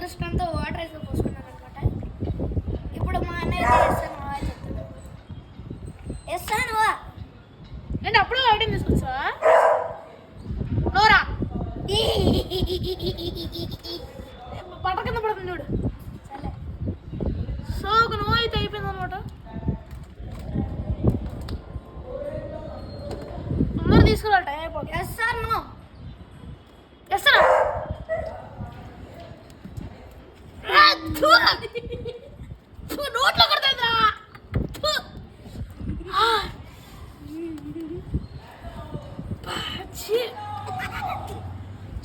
First అంతా water అయితే పోసుకున్నాను అనమాట. ఇప్పుడు మా అన్నయ్య చేస్తాను చెప్తాను. వేస్తాను నేను అప్పుడు ఐటమ్ తీసుకొచ్చా నోరా పట కింద పడుతుంది చూడు. సరే సో ఒక నో అయితే అయిపోయింది అనమాట. అందరూ తీసుకురా టైం అయిపోతుంది. వేస్తాను ఎస్తారా నోట్లో కొడుతుందా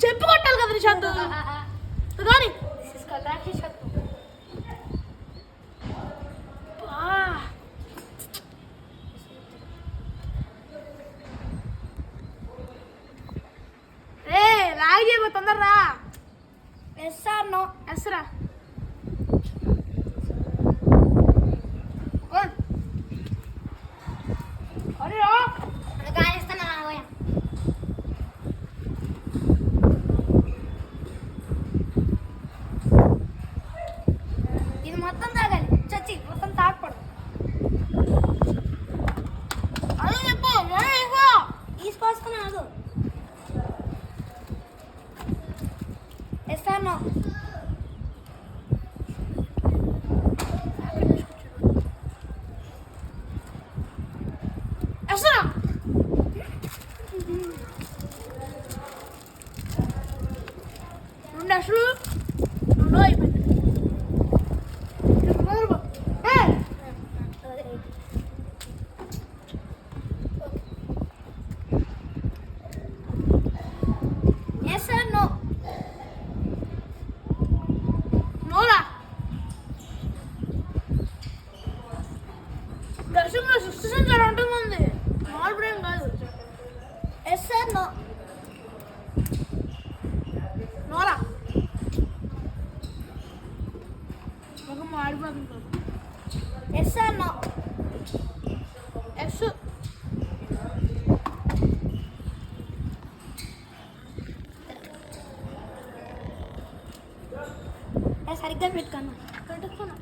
చెప్పు కొట్టాలి కదా నిశాంత్ కానీ రే రాగి చేయబో తొందరరా. వేస్తాను ఎసరా ఇది మొత్తం తాగాలి. చచ్చి మొత్తం తాగకూడదు. అదే చెప్పు తీసుకొస్తున్నాను. వేస్తాను ఎసరా రెండు అసలు రెండు అయిపోయింది. వేస్తాను నోరా దర్శనంలో సిక్స్త్ సెన్స్ అలా ఉంటుంది. మామూలు బ్రెయిన్ కాదు. వేస్తాను నోరా ఒక మాడిపోతుంది. వేస్తాను ఎస్ సరిగ్గా పెట్టుకున్నా. కట్టుకున్నా